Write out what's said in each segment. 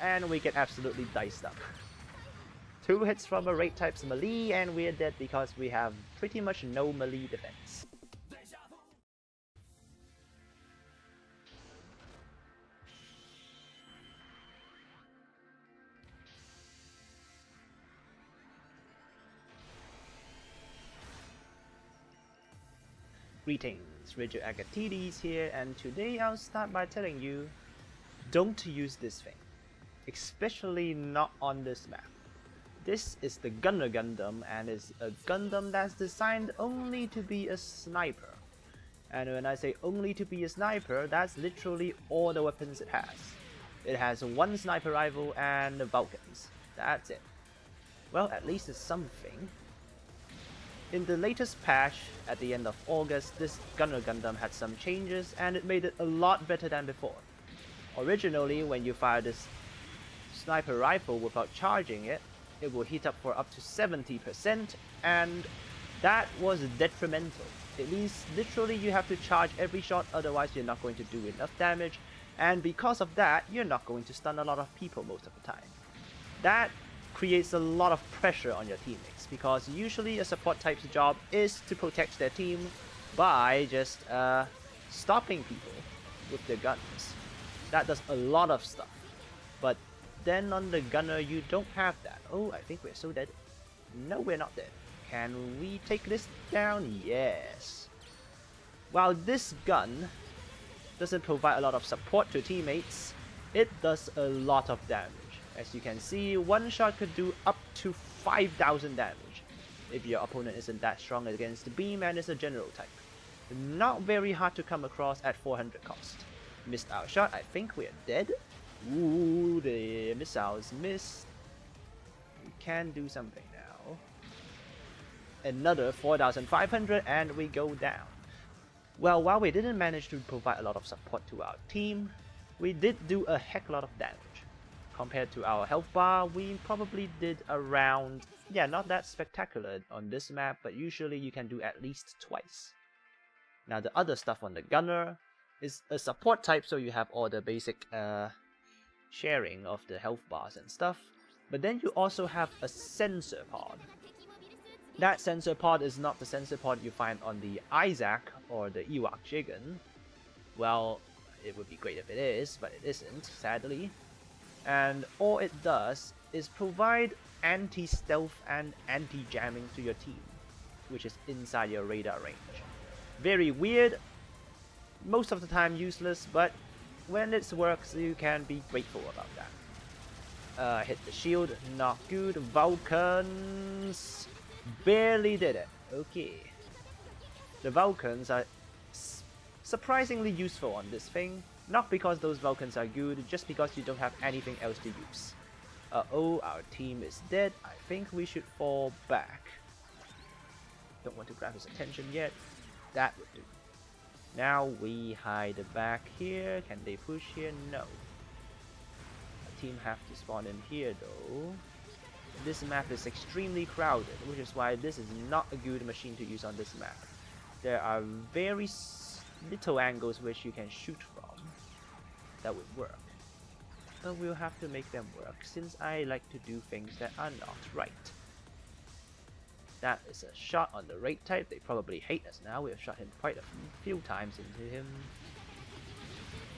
and we get absolutely diced up. 2 hits from a raid type's melee, and we're dead because we have pretty much no melee defense. Greetings, Rigil Agateiades here, and today I'll start by telling you, don't use this thing. Especially not on this map. This is the Gundam, and it's a Gundam that's designed only to be a sniper. And when I say only to be a sniper, that's literally all the weapons it has. It has 1 sniper rifle and the Vulcans. That's it. Well, at least it's something. In the latest patch, at the end of August, this Gundam had some changes and it made it a lot better than before. Originally, when you fire this sniper rifle without charging it, it will heat up for up to 70%, and that was detrimental. It means literally you have to charge every shot, otherwise you're not going to do enough damage, and because of that, you're not going to stun a lot of people most of the time. That creates a lot of pressure on your teammates, because usually a support type's job is to protect their team by just stopping people with their guns. That does a lot of stuff, but then on the gunner you don't have that. Oh, I think we're so dead. No, we're not dead. Can we take this down? Yes. While this gun doesn't provide a lot of support to teammates, it does a lot of damage. As you can see, 1 shot could do up to 5,000 damage if your opponent isn't that strong against the beam and is a general type. Not very hard to come across at 400 cost. Missed our shot, I think we're dead. Ooh, the missiles missed. We can do something now. Another 4,500 and we go down. Well, while we didn't manage to provide a lot of support to our team, we did do a heck lot of damage. Compared to our health bar, we probably did around, yeah, not that spectacular on this map, but usually you can do at least twice. Now the other stuff on the gunner is a support type, so you have all the basic sharing of the health bars and stuff, but then you also have a sensor pod. That sensor pod is not the sensor pod you find on the Isaac or the Ewok Jigen. Well, it would be great if it is, but it isn't, sadly. And all it does is provide anti-stealth and anti-jamming to your team, which is inside your radar range. Very weird, most of the time useless, but when it works you can be grateful about that. Hit the shield, not good. Vulcans barely did it. Okay. The Vulcans are surprisingly useful on this thing. Not because those Vulcans are good, just because you don't have anything else to use. Oh, our team is dead. I think we should fall back. Don't want to grab his attention yet. That would do. Now we hide back here. Can they push here? No. Our team have to spawn in here though. This map is extremely crowded, which is why this is not a good machine to use on this map. There are very little angles which you can shoot from that would work, but we'll have to make them work since I like to do things that are not right. That is a shot on the raid type. They probably hate us now. We have shot him quite a few times into him.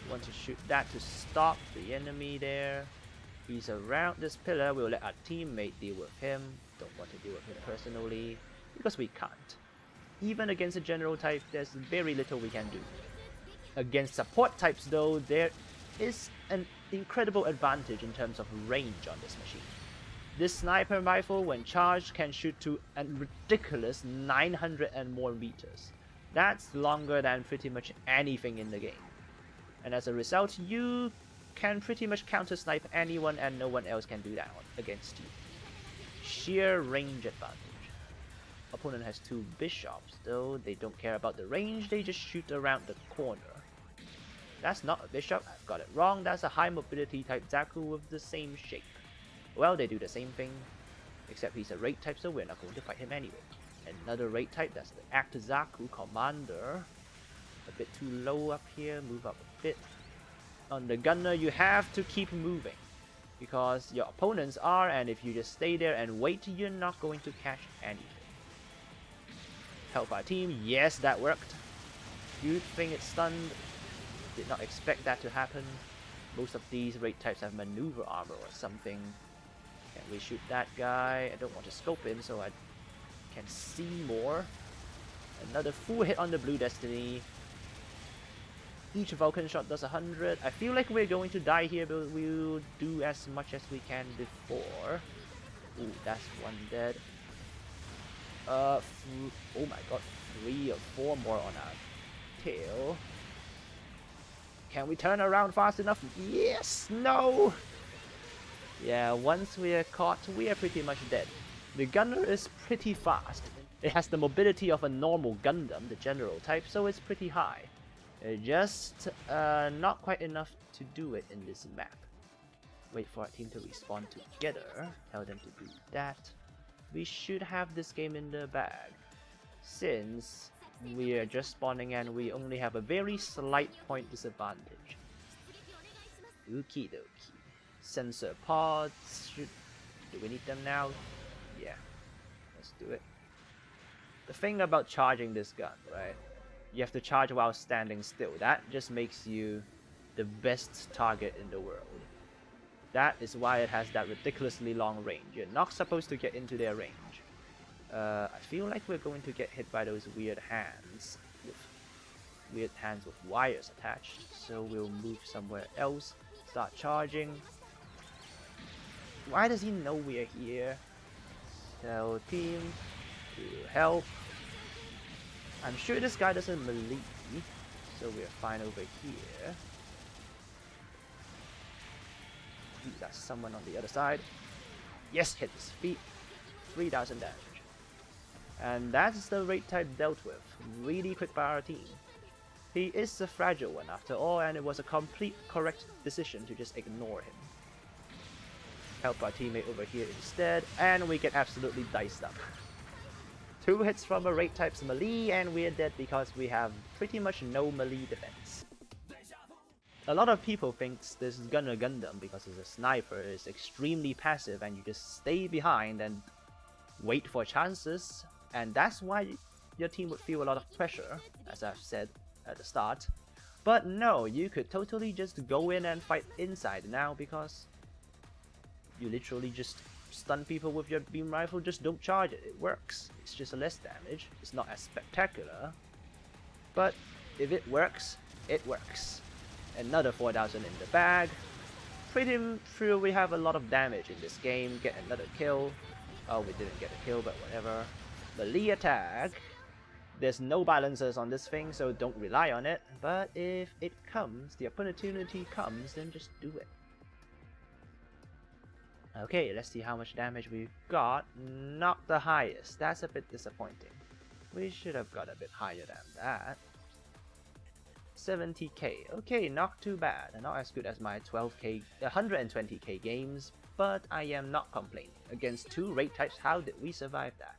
Want to shoot that to stop the enemy there. He's around this pillar. We'll let our teammate deal with him. Don't want to deal with him personally because we can't. Even against a general type, there's very little we can do. Against support types though, there is an incredible advantage in terms of range on this machine. This sniper rifle, when charged, can shoot to a ridiculous 900 and more meters. That's longer than pretty much anything in the game. And as a result, you can pretty much counter snipe anyone and no one else can do that against you. Sheer range advantage. Opponent has 2 bishops though. They don't care about the range, they just shoot around the corner. That's not a bishop, I've got it wrong. That's a high mobility type Zaku with the same shape. Well, they do the same thing, except he's a raid type, so we're not going to fight him anyway. Another raid type, that's the Act Zaku Commander. A bit too low up here, move up a bit. On the gunner, you have to keep moving. because your opponents are, and if you just stay there and wait, you're not going to catch anything. Help our team. Yes, that worked. Good thing it's stunned. Did not expect that to happen. Most of these raid types have maneuver armor or something. Can we shoot that guy? I don't want to scope him so I can see more. Another full hit on the blue destiny. Each Vulcan shot does 100. I feel like we're going to die here, but we'll do as much as we can before. Ooh, that's one dead. Oh my god, 3 or 4 more on our tail. Can we turn around fast enough? Yes! No! Yeah, once we are caught, we are pretty much dead. The gunner is pretty fast. It has the mobility of a normal Gundam, the general type, so it's pretty high. Just not quite enough to do it in this map. Wait for our team to respawn together. Tell them to do that. We should have this game in the bag, since we are just spawning and we only have a very slight point disadvantage. Okie dokie. Sensor pods. Do we need them now? Yeah. Let's do it. The thing about charging this gun, right? You have to charge while standing still. That just makes you the best target in the world. That is why it has that ridiculously long range. You're not supposed to get into their range. I feel like we're going to get hit by those weird hands with wires attached. So we'll move somewhere else. Start charging. Why does he know we're here? Tell team to help. I'm sure this guy doesn't melee, so we're fine over here. That's someone on the other side. Yes, hit his feet. 3,000 damage. And that's the raid type dealt with. Really quick by our team. He is a fragile one after all, and it was a complete correct decision to just ignore him. Help our teammate over here instead, and we get absolutely diced up. 2 hits from a raid type's melee, and we're dead because we have pretty much no melee defense. A lot of people think this Gunner Gundam, because it's a sniper, is extremely passive and you just stay behind and wait for chances, and that's why your team would feel a lot of pressure, as I've said at the start. But no, you could totally just go in and fight inside now, because you literally just stun people with your beam rifle. Just don't charge it, it works. It's just less damage, it's not as spectacular, but if it works, it works. Another 4,000 in the bag. Pretty sure we have a lot of damage in this game. Get another kill. Oh, we didn't get a kill, but whatever. Melee attack. There's no balancers on this thing, so don't rely on it. But if it comes, the opportunity comes, then just do it. Okay, let's see how much damage we've got. Not the highest. That's a bit disappointing. We should have got a bit higher than that. 70k. Okay, not too bad. Not as good as my 120k games, but I am not complaining. Against 2 raid types, how did we survive that?